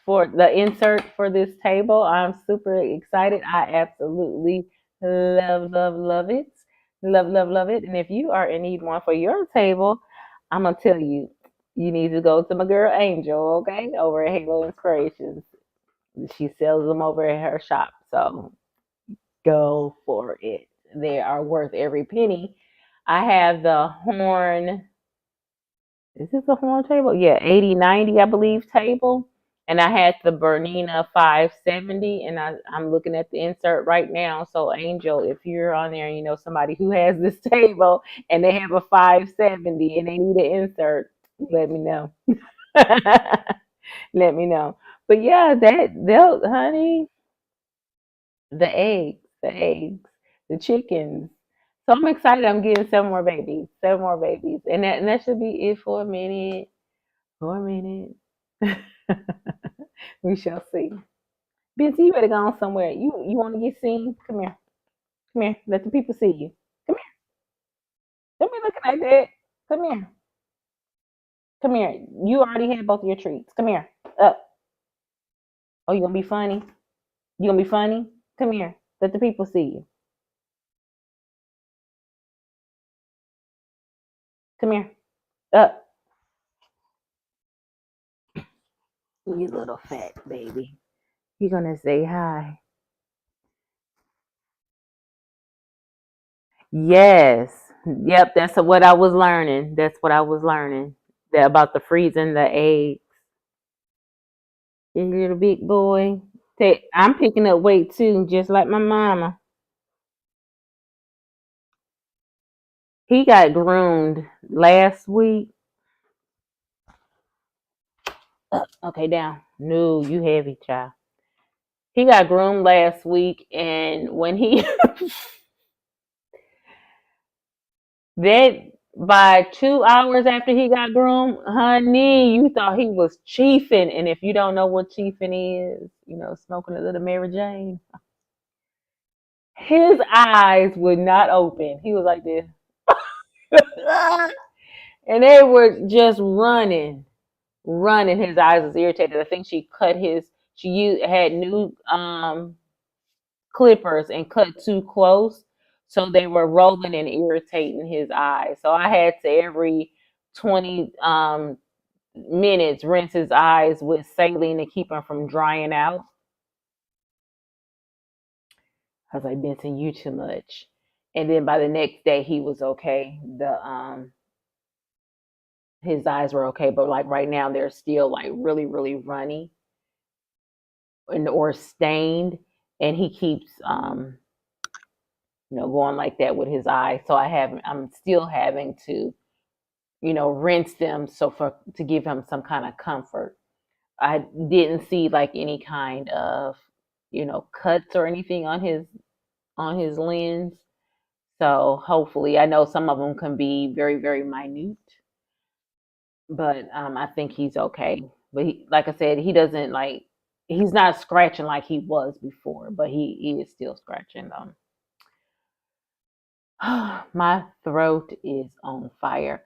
for the insert for this table. I'm super excited. I absolutely love it. Love it. And if you are in need one for your table, I'm gonna tell you, you need to go to my girl Angel, okay? Over at Halo Inspirations. She sells them over at her shop. So go for it. They are worth every penny. I have the horn. Is this a horn table? Yeah, 8090, I believe, table. And I had the Bernina 570, and I'm looking at the insert right now. So, Angel, if you're on there and you know somebody who has this table and they have a 570 and they need an insert, let me know. Let me know. But yeah, honey, the eggs, the chickens. So I'm excited. I'm getting seven more babies. Seven more babies. And that should be it for a minute. For a minute. We shall see. Busy, you better go on somewhere. You want to get seen? Come here. Come here. Let the people see you. Come here. Don't be looking like that. Come here. Come here. You already had both of your treats. Come here. Up. Oh, you gonna be funny? You gonna be funny? Come here. Let the people see you. Come here. Up. You little fat baby. You gonna say hi? Yes. Yep. That's what I was learning. That's what I was learning. That about the freezing the eggs. You little big boy. I'm picking up weight too, just like my mama. He got groomed last week. Okay, down. No, you heavy, child. He got groomed last week, and when he that by 2 hours after he got groomed, honey, you thought he was chiefing. And if you don't know what chiefing is, smoking a little Mary Jane, his eyes would not open. He was like this, and they were just running. His eyes was irritated. I think she cut his. Had new clippers and cut too close, so they were rolling and irritating his eyes. So I had to every 20 minutes rinse his eyes with saline to keep him from drying out. I was like, Benson, you too much. And then by the next day, he was okay. The His eyes were okay, but like right now, they're still like really, really runny and or stained, and he keeps going like that with his eyes. So I'm still having to rinse them to give him some kind of comfort. I didn't see like any kind of cuts or anything on his lens. So hopefully, I know some of them can be very, very minute, but I think he's okay. But like I said, he doesn't like he's not scratching like he was before, but he is still scratching. My throat is on fire.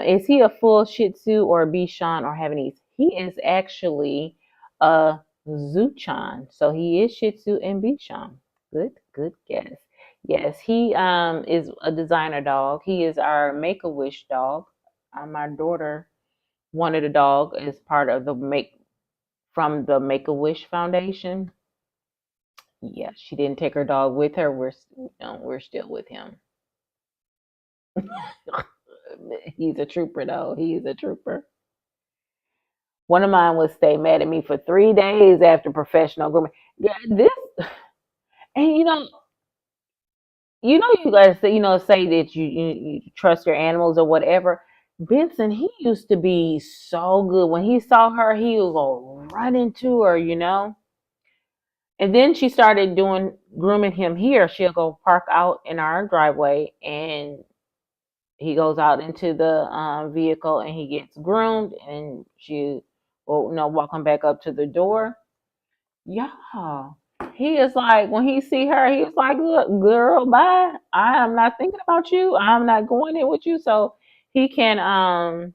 Is he a full Shih Tzu or a Bichon or Havanese? He is actually a Zuchan, so he is Shih Tzu and Bichon. Good guess. Yes, he is a designer dog. He is our Make a Wish dog. My daughter wanted a dog as part of the Make a Wish Foundation. Yeah, she didn't take her dog with her. We're still with him. He's a trooper though. He's a trooper. One of mine would stay mad at me for 3 days after professional grooming. Yeah, this and you guys say say that you trust your animals or whatever. Benson, he used to be so good. When he saw her, he would go running to her. And then she started doing grooming him here. She'll go park out in our driveway, and he goes out into the vehicle, and he gets groomed, and she will walk him back up to the door. Yeah, he is like when he see her, he's like, look, girl, bye. I am not thinking about you. I'm not going in with you. So he can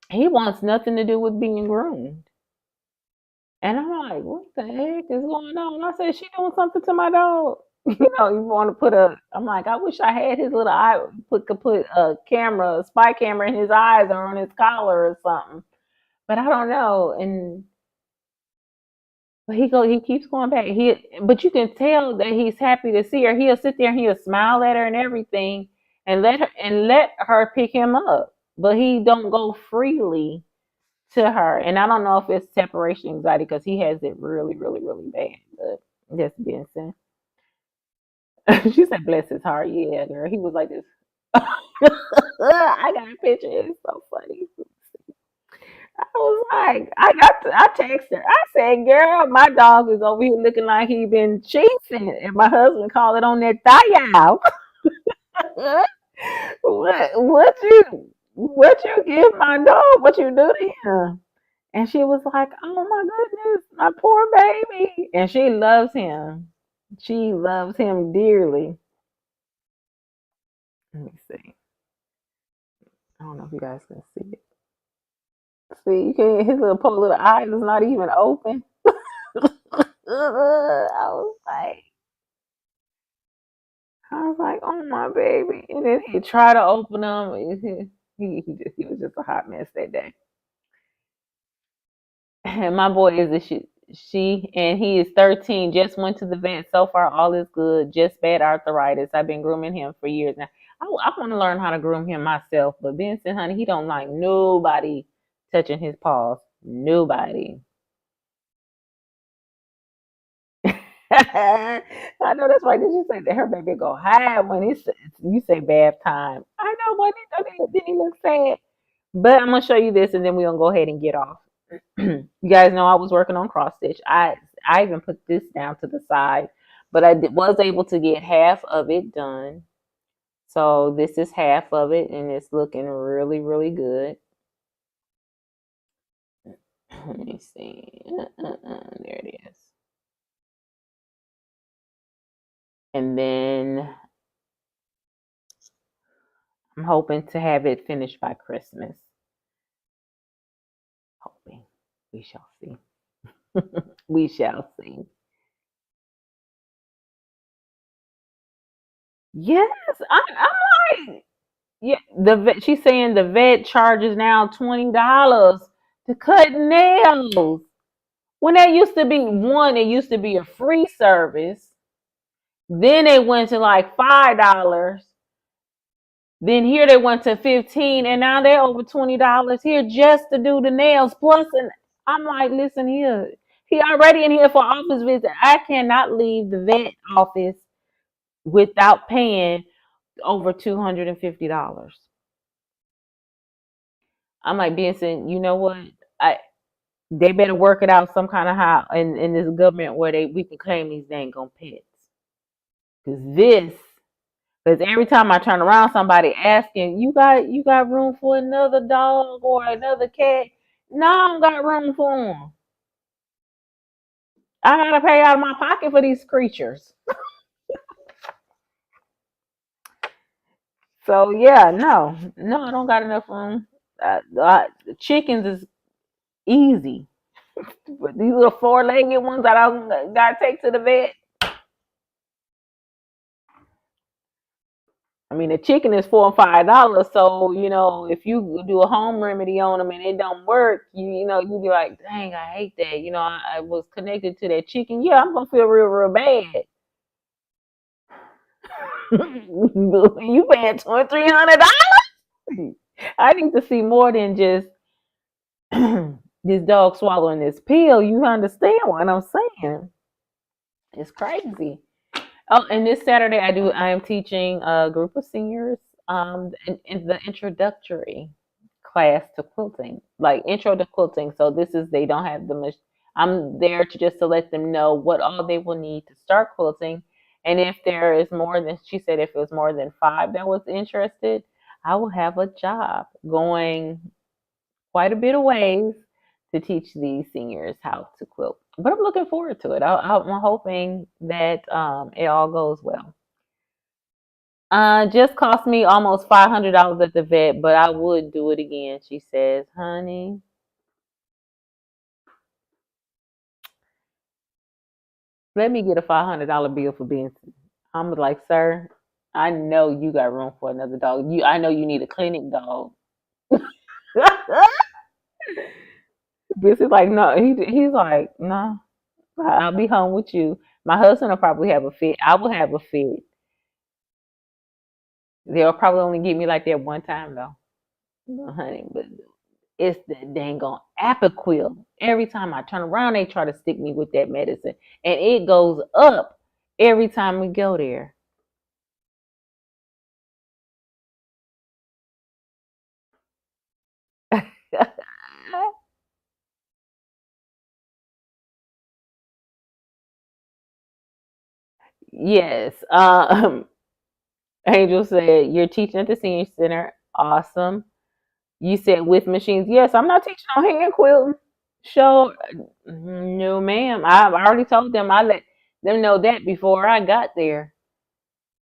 he wants nothing to do with being groomed. And I'm like, what the heck is going on? I said, she doing something to my dog. You want to I'm like, I wish I had his little eye, could put a spy camera in his eyes or on his collar or something. But I don't know. And but he keeps going back. But you can tell that he's happy to see her. He'll sit there and he'll smile at her and everything, and let her pick him up. But he don't go freely to her. And I don't know if it's separation anxiety because he has it really, really, really bad. But that's Benson. She said, bless his heart. Yeah, girl. He was like this. I got a picture. It's so funny. I was like, I texted her. I said, girl, my dog is over here looking like he been chasing. And my husband called it on that thigh out. What you give my dog? What you do to him? And she was like, oh my goodness, my poor baby. And she loves him. She loves him dearly. Let me see. I don't know if you guys can see it. See, you can his little poor little eyes is not even open. I was like, oh my baby. And then he tried to open them. He was just a hot mess that day. And my boy is a she, and he is 13. Just went to the vet. So far, all is good. Just bad arthritis. I've been grooming him for years now. I want to learn how to groom him myself, but Benson, honey, he don't like nobody touching his paws. Nobody. I know that's right. Did you say that her baby go high when you say bath time? I know what didn't he look sad? But I'm gonna show you this, and then we're gonna go ahead and get off. You guys know I was working on cross stitch. I even put this down to the side, but was able to get half of it done. So this is half of it, and it's looking really, really good. Let me see. There it is. And then I'm hoping to have it finished by Christmas. Hoping. We shall see. We shall see. Yes, I'm like, yeah. The vet, she's saying the vet charges now $20 to cut nails. When that used to be one, it used to be a free service. Then they went to like $5. Then here they went to 15, and now they're over $20 here just to do the nails. Plus, and I'm like, listen here, he already in here for office visit. I cannot leave the vet office without paying over $250. I'm like, Benson, you know what? I They better work it out some kind of how in this government where we can claim these dang on pets. Cause because every time I turn around, somebody asking, you got room for another dog or another cat? No, I don't got room for them. I gotta pay out of my pocket for these creatures. So yeah, no, I don't got enough room. The chickens is easy, but these little four-legged ones that I gotta take to the vet. I mean, the chicken is $4 or $5. So, if you do a home remedy on them and it don't work, you be like, dang, I hate that. I was connected to that chicken. Yeah, I'm gonna feel real, real bad. You paying $2,300? I need to see more than just this dog swallowing this pill. You understand what I'm saying? It's crazy. Oh, and this Saturday I am teaching a group of seniors in the introductory class to quilting, like intro to quilting. So this is they don't have the much. I'm there to just to let them know what all they will need to start quilting, and if there is more than she said, if it was more than five that was interested, I will have a job going quite a bit of ways to teach these seniors how to quilt. But I'm looking forward to it. I'm hoping that it all goes well. Just cost me almost $500 at the vet, but I would do it again. She says, "Honey, let me get a $500 bill for Benson." I'm like, "Sir, I know you got room for another dog. I know you need a clinic dog." Benson's like, "No." He's like, "No, I'll be home with you." My husband will probably have a fit. I will have a fit. They'll probably only get me like that one time though, honey. But it's the dang on Apiquil. Every time I turn around, they try to stick me with that medicine, and it goes up every time we go there. Yes. Angel said, you're teaching at the senior center. Awesome. You said with machines. Yes, I'm not teaching on hand quilting. Show, no, ma'am. I've already told them. I let them know that before I got there.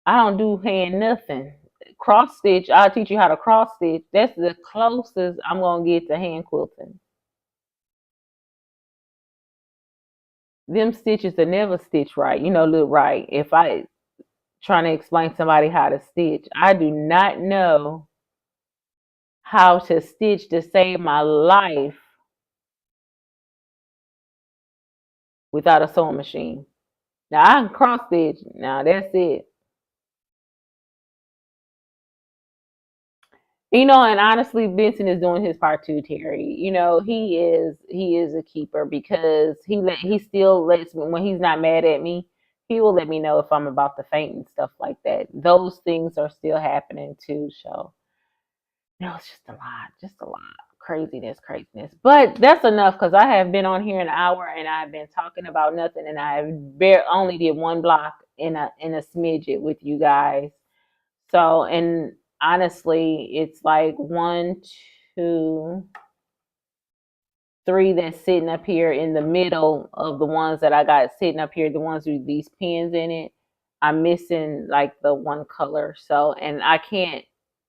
I don't do hand nothing. Cross stitch, I'll teach you how to cross stitch. That's the closest I'm gonna get to hand quilting. Them stitches are never stitch right, look right. If I trying to explain to somebody how to stitch, I do not know how to stitch to save my life without a sewing machine. Now I can cross stitch. Now that's it. And honestly, Benson is doing his part too, Terry. He is a keeper because he still lets me when he's not mad at me. He will let me know if I'm about to faint and stuff like that. Those things are still happening too. So it's just a lot, craziness, craziness. But that's enough because I have been on here an hour and I've been talking about nothing, and I have only did one block in a smidget with you guys. So, and honestly, it's like one, two, three that's sitting up here in the middle of the ones that I got sitting up here, the ones with these pins in it. I'm missing like the one color. So, and I can't,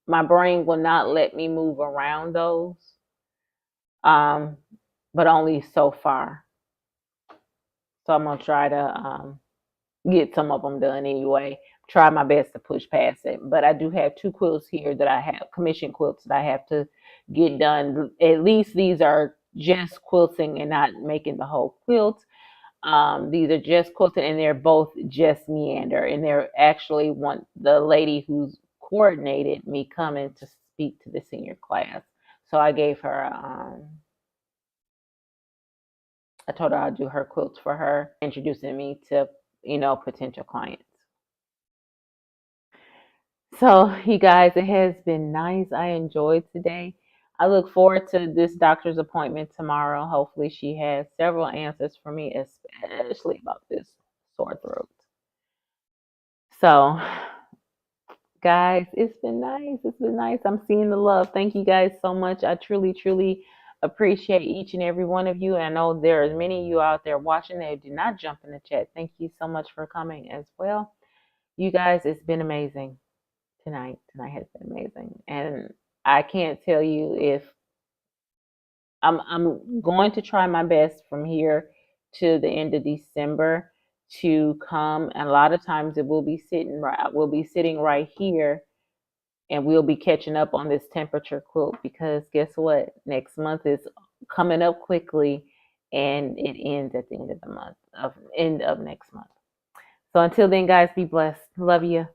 my brain will not let me move around those, um, but only so far. So I'm going to try to get some of them done anyway. Try my best to push past it. But I do have two quilts here that I have, commission quilts that I have to get done. At least these are just quilting and not making the whole quilt. These are just quilting and they're both just meander. And they're actually the lady who's coordinated me coming to speak to the senior class. So I gave her I told her I'd do her quilts for her, introducing me to, potential clients. So, you guys, it has been nice. I enjoyed today. I look forward to this doctor's appointment tomorrow. Hopefully, she has several answers for me, especially about this sore throat. So, guys, it's been nice. It's been nice. I'm seeing the love. Thank you guys so much. I truly, truly appreciate each and every one of you. And I know there are many of you out there watching that did not jump in the chat. Thank you so much for coming as well. You guys, it's been amazing tonight. Tonight has been amazing. And I can't tell you if I'm going to try my best from here to the end of December to come. And a lot of times it will be sitting right here and we'll be catching up on this temperature quilt because guess what? Next month is coming up quickly and it ends at the end of the month, end of next month. So until then, guys, be blessed. Love you.